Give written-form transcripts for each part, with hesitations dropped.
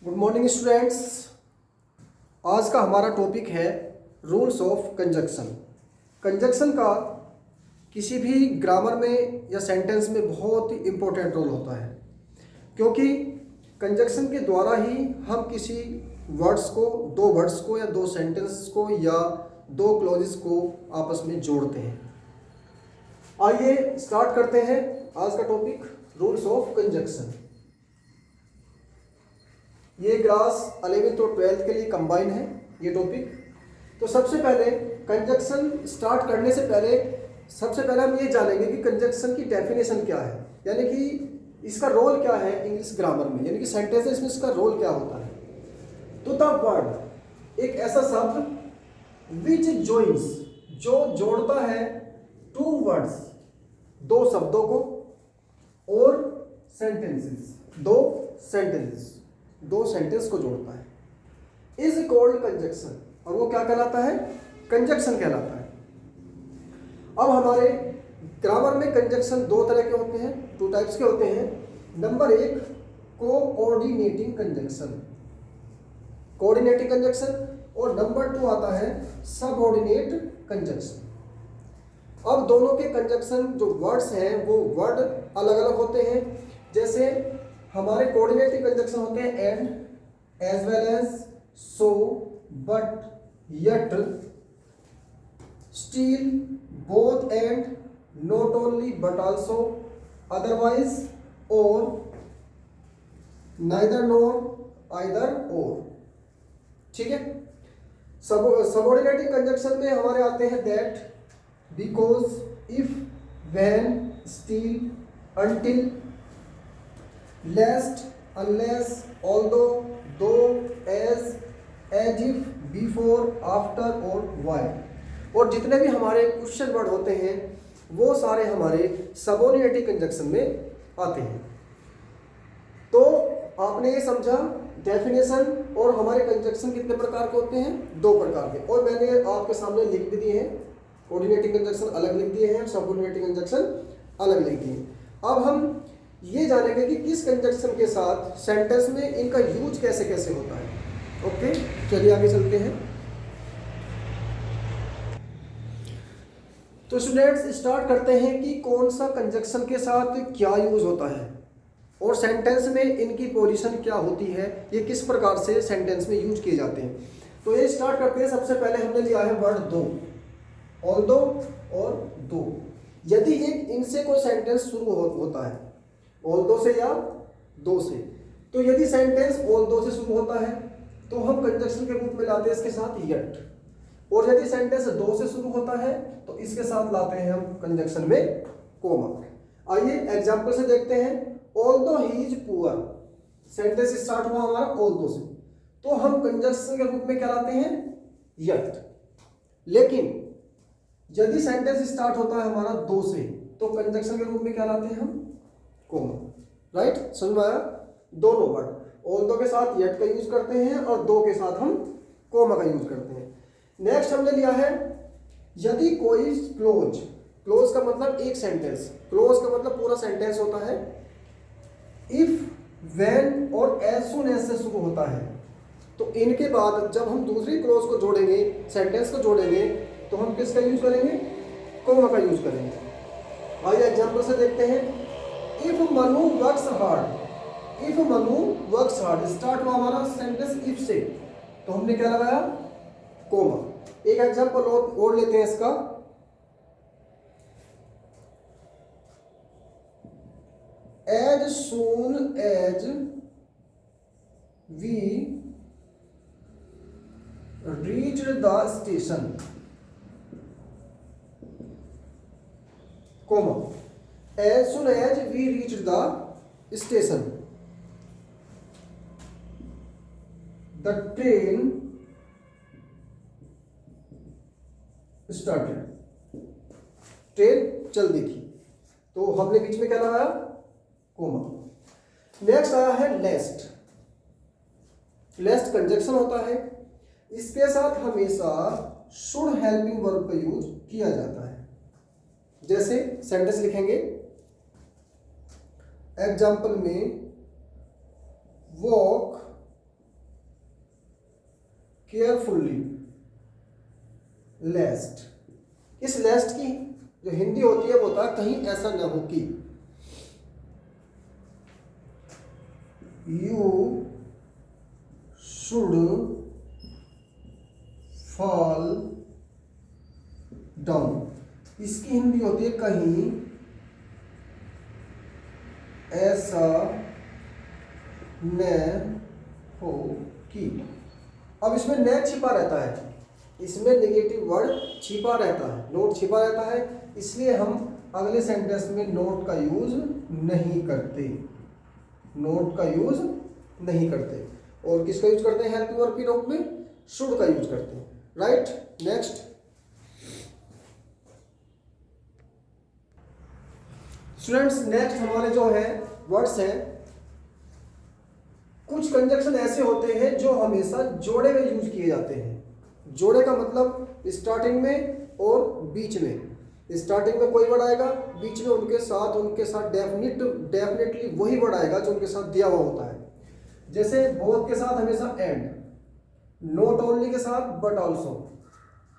Good morning students. आज का हमारा टॉपिक है रूल्स ऑफ कंजक्शन। कंजक्शन का किसी भी ग्रामर में या सेंटेंस में बहुत ही इम्पोर्टेंट रोल होता है, क्योंकि कंजक्शन के द्वारा ही हम किसी वर्ड्स को, दो वर्ड्स को या दो सेंटेंस को या दो क्लॉजेस को आपस में जोड़ते हैं। आइए स्टार्ट करते हैं आज का टॉपिक, रूल्स ऑफ कंजक्शन। ये क्लास 11th और 12th के लिए कंबाइन है ये टॉपिक। तो सबसे पहले कंजक्शन स्टार्ट करने से पहले सबसे पहले हम ये जानेंगे कि कंजक्शन की डेफिनेशन क्या है, यानी कि इसका रोल क्या है इंग्लिश ग्रामर में, यानी कि सेंटेंसेस में इसका रोल क्या होता है। तो द वर्ड एक ऐसा शब्द विच जॉइंस, जो जोड़ता है टू वर्ड्स, दो शब्दों को, और सेंटेंसेस, दो सेंटेंस को जोड़ता है, इज कॉल्ड कंजक्शन। और वो क्या कहलाता है? कंजक्शन कहलाता है। अब हमारे ग्रामर में कंजक्शन दो तरह के होते हैं, टू टाइप्स के होते हैं। नंबर 1 कोऑर्डिनेटिंग कंजक्शन, और नंबर 2 आता है सबऑर्डिनेट कंजक्शन। अब दोनों के कंजक्शन जो वर्ड्स हैं वो वर्ड अलग अलग होते हैं। जैसे हमारे कोऑर्डिनेटिंग कंजक्शन होते हैं and, as well as, so, but, yet, still, both and, not only but also, otherwise, or, neither nor, either or. ठीक है। सबऑर्डिनेटिंग कंजक्शन में हमारे आते हैं that, because, if, when, still, until, lest, unless, although, though, as if, before, after और while। और जितने भी हमारे क्वेश्चन वर्ड होते हैं वो सारे हमारे सबऑर्डिनेटिंग कंजक्शन में आते हैं। तो आपने ये समझा डेफिनेशन, और हमारे कंजक्शन कितने प्रकार के होते हैं? 2 प्रकार के। और मैंने आपके सामने लिख भी दिए हैं, कोऑर्डिनेटिंग कंजक्शन अलग लिख दिए हैं, सबऑर्डिनेटिंग कंजक्शन अलग लिख दिए हैं। अब हम ये जानेंगे कि किस कंजक्शन के साथ सेंटेंस में इनका यूज कैसे कैसे होता है। ओके, चलिए आगे चलते हैं। तो स्टूडेंट्स स्टार्ट करते हैं कि कौन सा कंजक्शन के साथ क्या यूज होता है और सेंटेंस में इनकी पोजीशन क्या होती है, ये किस प्रकार से सेंटेंस में यूज किए जाते हैं। तो ये स्टार्ट करते हैं। सबसे पहले हमने लिया है वर्ड दो, ऑल्दो और दो। यदि एक इनसे कोई सेंटेंस शुरू होता है ऑल्दो से या दो से, तो यदि सेंटेंस ऑल्दो से शुरू होता है तो हम कंजक्शन के रूप में लाते हैं इसके साथ यट, और यदि सेंटेंस दो से शुरू होता है तो इसके साथ लाते हैं हम कंजक्शन में कोमा। आइए एग्जांपल से देखते हैं। Although he is poor, sentence start हुआ हमारा ऑल्दो से, तो हम कंजक्शन के रूप में क्या लाते हैं? यट। लेकिन यदि सेंटेंस स्टार्ट होता है हमारा दो से, तो कंजक्शन के रूप में क्या लाते हैं हम? कोमा। राइट, समझ में आया? दोनों वर्ड ऑल्दो के साथ यट का यूज करते हैं और दो के साथ हम कोमा का यूज करते हैं। नेक्स्ट हमने लिया है यदि कोई क्लोज का मतलब एक सेंटेंस, क्लोज का मतलब पूरा सेंटेंस होता है। इफ, व्हेन और एज सून एज से शुरू होता है, तो इनके बाद जब हम दूसरी क्लोज को जोड़ेंगे, सेंटेंस को जोड़ेंगे, तो हम किसका यूज करेंगे? कोमा का यूज करेंगे। आइए एग्जांपल से देखते हैं। If Manu works hard, start हुआ हमारा सेंटेंस इफ से, तो हमने क्या लगाया? कोमा। एक एग्जांपल और लेते हैं इसका। As soon as we reached the station, comma. As soon as we reached the station, the train started, train चल दी थी, तो हमने बीच में क्या लगाया? कोमा। नेक्स्ट आया है लेस्ट। लेस्ट कंजक्शन होता है, इसके साथ हमेशा शुड हेल्पिंग वर्ब का यूज किया जाता है। जैसे सेंटेंस लिखेंगे, एग्जाम्पल में वॉक केयरफुल्ली, लेस्ट। इस लेस्ट की जो हिंदी होती है वो होता है कहीं ऐसा न हो कि। You should fall down. इसकी हिंदी होती है कहीं ऐसा न हो कि। अब इसमें न छिपा रहता है, इसमें नेगेटिव वर्ड छिपा रहता है, नोट छिपा रहता है, इसलिए हम अगले सेंटेंस में नोट का यूज नहीं करते, नोट का यूज नहीं करते। और किसका यूज करते हैं हेल्पिंग वर्ब के रूप में? शुड का यूज करते हैं। राइट, नेक्स्ट स्टूडेंट्स, नेक्स्ट हमारे जो है वर्ड्स हैं, कुछ कंजक्शन ऐसे होते हैं जो हमेशा जोड़े में यूज किए जाते हैं। जोड़े का मतलब स्टार्टिंग में और बीच में। स्टार्टिंग में कोई वर्ड आएगा, बीच में उनके साथ डेफिनेटली वही वर्ड आएगा जो उनके साथ दिया हुआ होता है। जैसे बोथ के साथ हमेशा एंड, नॉट ओनली के साथ बट ऑल्सो,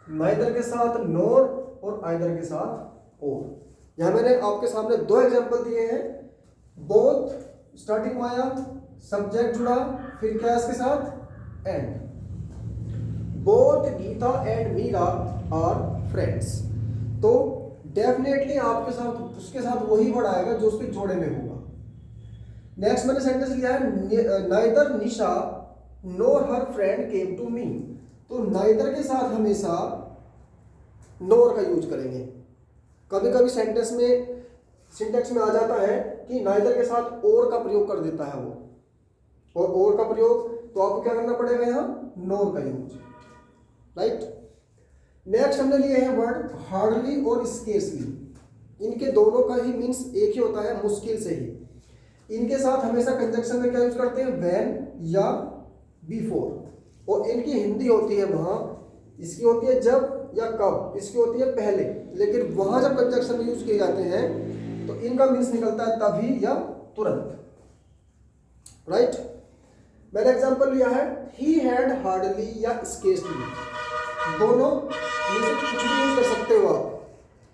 नाइदर के साथ नोर और आइदर के साथ और। यहां मैंने आपके सामने दो एग्जांपल दिए हैं। बोथ स्टार्टिंग में आया, सब्जेक्ट जुड़ा, फिर क्या इसके साथ? And. Both Gita and Meera are friends, तो डेफिनेटली आपके साथ उसके साथ वही वर्ड आएगा जो उसके जोड़े में होगा। नेक्स्ट मैंने सेंटेंस लिया है, neither Nisha nor her friend came to me, तो नाइदर के साथ हमेशा नोर का यूज करेंगे। कभी कभी सेंटेंस में सिंटेक्स में आ जाता है कि नाइदर के साथ और का प्रयोग कर देता है वो, और का प्रयोग, तो आपको क्या करना पड़ेगा यहाँ? नोर का यूज। राइट, नेक्स्ट हमने लिए हैं वर्ड हार्डली और स्केर्सली। इनके दोनों का ही मीन्स एक ही होता है, मुश्किल से ही। इनके साथ हमेशा कंजक्शन में क्या यूज करते हैं? व्हेन या बिफोर। और इनकी हिंदी होती है वहां, इसकी होती है जब या कब, इसकी होती है पहले। लेकिन वहां जब कंजक्शन में यूज किए जाते हैं तो इनका मीन्स निकलता है तभी या तुरंत। राइट, मैंने एग्जांपल लिया है, ही हैड हार्डली या स्केर्सली। दोनों में से कुछ भी यूज कर सकते हो आप,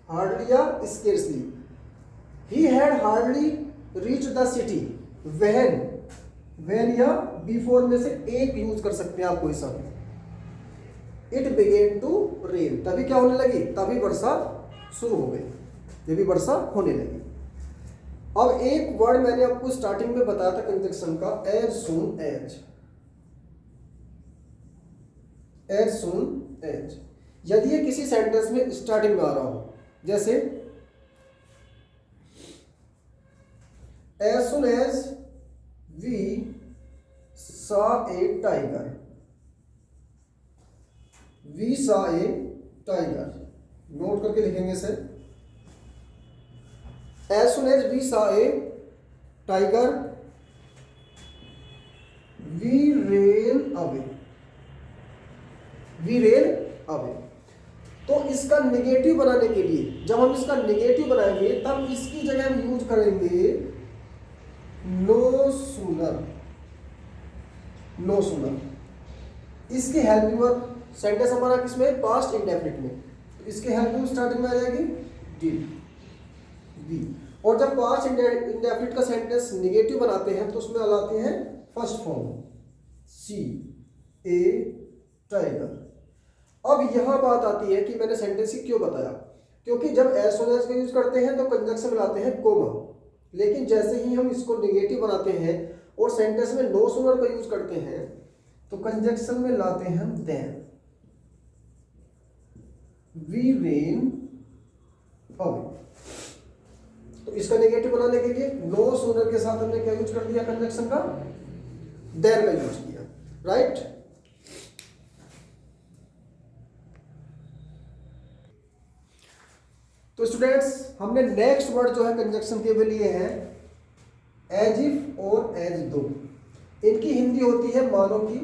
हार्डली या scarcely. He had hardly reach the city, when या बिफोर में से एक यूज कर सकते हैं आप कोई सा। इट बिगेन टू रेन, तभी क्या होने लगी? तभी वर्षा शुरू हो गई, जब भी वर्षा होने लगी। अब एक वर्ड मैंने आपको स्टार्टिंग में बताया था कंजक्शन का, as soon as. As soon as, यदि ये किसी सेंटेंस में स्टार्टिंग में आ रहा हो, जैसे as soon as we saw a tiger, we saw a tiger, note करके लिखेंगे इसे। As soon as we saw a tiger we ran away, we ran away. तो इसका नेगेटिव बनाने के लिए, जब हम इसका नेगेटिव बनाएंगे तब इसकी जगह हम यूज करेंगे नो सूनर, नो सूनर। इसकी हेल्पिंग वर्ब सेंटेंस हमारा किसमें? पास्ट इंडेफिनिट में, तो इसके हेल्पिंग स्टार्टिंग में आ जाएगी डिड, बी। और जब पास्ट इंडेफिनिट का सेंटेंस नेगेटिव बनाते हैं तो उसमें लाते हैं first form, see a tiger. अब यहां बात आती है कि मैंने सेंटेंस ही क्यों बताया, क्योंकि जब एज सून एज का यूज करते हैं तो कंजक्शन में लाते हैं कोमा, लेकिन जैसे ही हम इसको नेगेटिव बनाते हैं और सेंटेंस में नो सूनर का यूज करते हैं तो कंजक्शन में लाते हैं हम देन, वी रेन अवे। तो इसका नेगेटिव बनाने के लिए नो सूनर के साथ हमने क्या यूज कर दिया? कंजक्शन का देन का यूज किया। राइट, तो स्टूडेंट्स हमने नेक्स्ट वर्ड जो है कंजक्शन के लिए हैं एज इफ और एज दो। इनकी हिंदी होती है मानो की,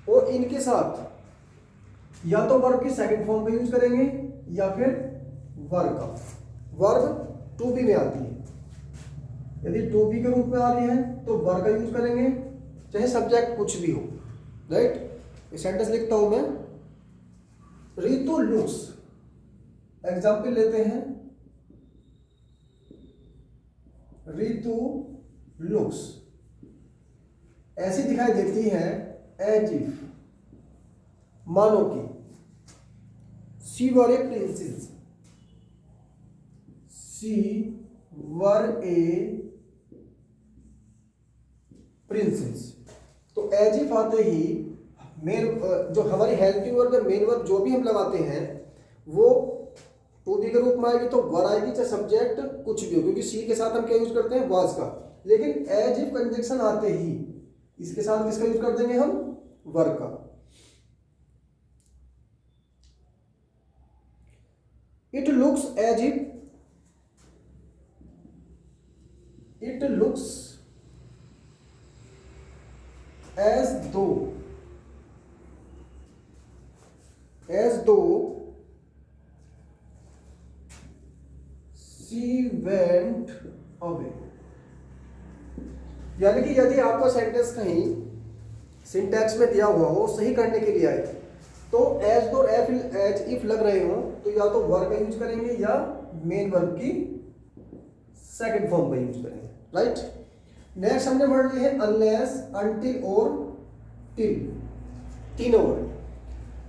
और इनके साथ या तो वर्ब की सेकंड फॉर्म का यूज करेंगे या फिर वर्ब का। वर्ब टू बी में आती है, यदि टू बी के रूप में आ रही है तो वर्ब का यूज करेंगे, चाहे सब्जेक्ट कुछ भी हो। राइट, ये सेंटेंस लिखता हूं मैं, रितु लुक्स, एग्जाम्पल लेते हैं, रितु लुक्स ऐसी दिखाई देती है एज इफ, मानो कि she were A princess, she were A princess. तो एज इफ आते ही मेन जो हमारी हेल्पिंग वर्ब या मेन वर्ब जो भी हम लगाते हैं वो टू बी के रूप में आएगी, तो वर आएगी चाहे सब्जेक्ट कुछ भी हो, क्योंकि सी के साथ हम क्या यूज करते हैं, वाज का। लेकिन एज इफ कंजक्शन आते ही इसके साथ किसका यूज कर देंगे हम, वर का। It looks as if, it looks as though she went away। यानी कि यदि आपका सेंटेंस कहीं सिंटैक्स में दिया हुआ हो, सही करने के लिए आए, तो एज दो एज इफ लग रहे हो तो या तो वर्ब का यूज करेंगे या मेन वर्ब की सेकंड फॉर्म का यूज करेंगे, राइट। नेक्स्ट हमने वर्ड लिए है अनलेस, अनटिल और टिल, तीनों वर्ड।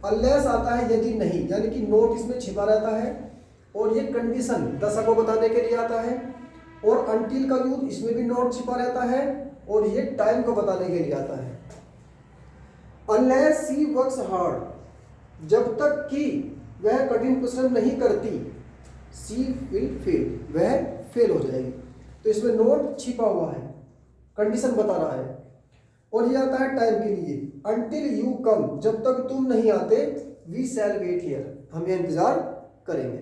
अनलेस आता है यदि नहीं, यानी कि नोट इसमें छिपा रहता है, और ये कंडीशन दशा को बताने के लिए आता है। और अनटिल का यूज इसमें भी नोट छिपा रहता है, और ये टाइम को बताने के लिए आता है। अनलेस शी वर्क्स हार्ड, जब तक कि वह कठिन परिश्रम नहीं करती, शी विल फेल, वह फेल हो जाएगी। तो इसमें नोट छिपा हुआ है, कंडीशन बता रहा है। और ये आता है टाइम के लिए, अनटिल यू कम, जब तक तुम नहीं आते, वी शैल वेट हियर, हम ये इंतजार करेंगे।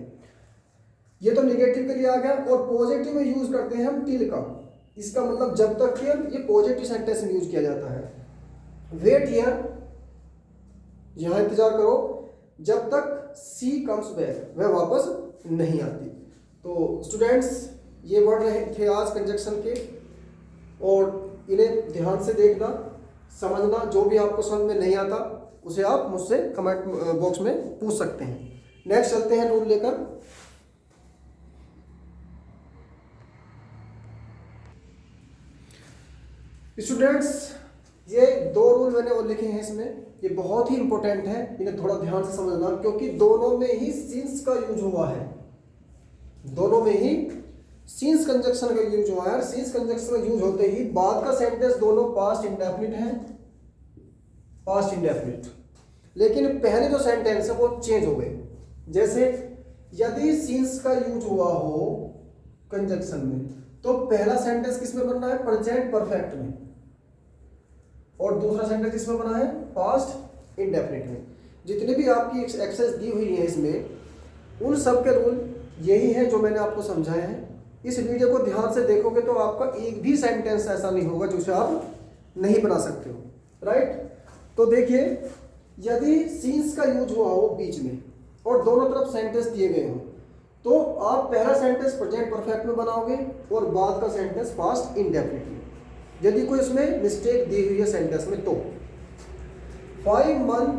ये तो निगेटिव के लिए आ गया। और पॉजिटिव में यूज करते हैं हम टिल का, इसका मतलब जब तक कि ये पॉजिटिव सेंटेंस में यूज किया जाता है। वेट हियर, यहां इंतजार करो जब तक सी कम्स बैक, वह वापस नहीं आती। तो स्टूडेंट्स ये वर्ड रहे थे आज कंजक्शन के, और इन्हें ध्यान से देखना, समझना। जो भी आपको समझ में नहीं आता उसे आप मुझसे कमेंट बॉक्स में पूछ सकते हैं। नेक्स्ट चलते हैं रूल लेकर। स्टूडेंट्स ये दो रूल मैंने और लिखे हैं इसमें, ये बहुत ही इंपॉर्टेंट है, इन्हें थोड़ा ध्यान से समझना, क्योंकि दोनों में ही सिंस का यूज हुआ है, दोनों में ही सिंस कंजक्शन का यूज हुआ है। सिंस कंजक्शन का यूज होते ही बाद का सेंटेंस दोनों पास्ट इंडेफिनिट है, पास्ट इंडेफिनिट। लेकिन पहले जो सेंटेंस है वो चेंज हो गए। जैसे यदि सिंस का यूज हुआ हो कंजक्शन में, तो पहला सेंटेंस किस में बनना है, प्रेजेंट परफेक्ट में, और दूसरा सेंटेंस किस में बना है, पास्ट इंडेफिनिट में। जितनी भी आपकी एक्सरसाइज दी हुई है इसमें, उन सब के रूल यही है जो मैंने आपको समझाया है। इस वीडियो को ध्यान से देखोगे तो आपका एक भी सेंटेंस ऐसा नहीं होगा जिसे आप नहीं बना सकते हो, राइट। तो देखिए, यदि सीन्स का यूज हुआ हो बीच में और दोनों तरफ सेंटेंस दिए गए हो, तो आप पहला सेंटेंस प्रेजेंट परफेक्ट में बनाओगे और बाद का सेंटेंस पास्ट इंडेफिनिट में। यदि कोई इसमें मिस्टेक दी हुई है सेंटेंस में, तो 5 months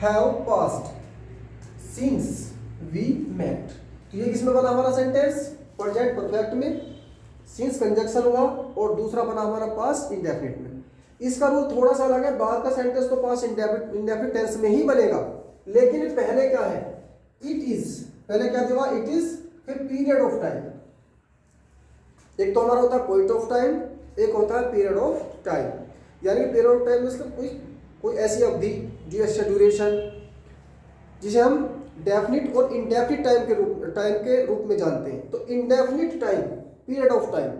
have passed since we met, तो ये किसमें बना हमारा सेंटेंस, प्रेजेंट परफेक्ट में, सिंस कंजक्शन हुआ, और दूसरा बना हमारा पास्ट इंडेफिनिट में। इसका रूल थोड़ा सा अलग है, बाद का सेंटेंस तो पास्ट इंडेफिनिट टेंस में ही बनेगा, लेकिन पहले क्या है, इट इज, पहले क्या दिया, इट इज, फिर पीरियड ऑफ टाइम। एक तो हमारा होता है पॉइंट ऑफ टाइम, एक होता है पीरियड ऑफ टाइम। यानी पीरियड ऑफ टाइम में कोई ऐसी अवधि, ड्यूरेशन, जिसे हम डेफिनिट और इनडेफिनिट टाइम के रूप में जानते हैं। तो indefinite time, period of time,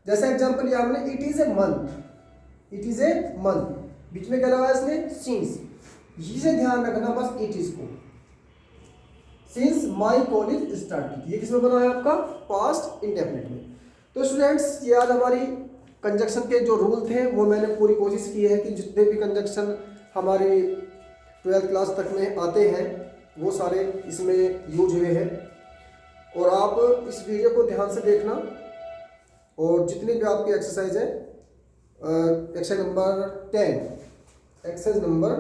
जैसे एग्जांपल लिया हमने, it is a month, it is a month, बीच में क्या लगा इसने, सिंस, इसे ध्यान रखना बस, इट इज को, सिंस माई कॉलेज स्टार्टेड, ये किसमें बना है आपका, पास्ट इंडेफिनिट में। तो स्टूडेंट्स ये आज हमारी कंजक्शन के जो रूल थे वो मैंने पूरी कोशिश की है कि जितने भी कंजक्शन हमारे 12th क्लास तक में आते हैं वो सारे इसमें यूज हुए हैं। और आप इस वीडियो को ध्यान से देखना, और जितनी भी आपकी एक्सरसाइज है, एक्सरसाइज नंबर 10, एक्सरसाइज नंबर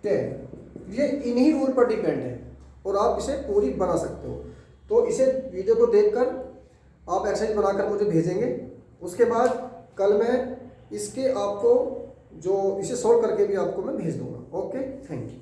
10। ये इन्हीं रूल पर डिपेंड है और आप इसे पूरी बना सकते हो। तो इसे वीडियो को देखकर आप एक्सरसाइज बनाकर मुझे भेजेंगे। उसके बाद कल मैं इसके आपको जो इसे सॉल्व करके भी आपको मैं भेज दूंगा। Okay, thank you.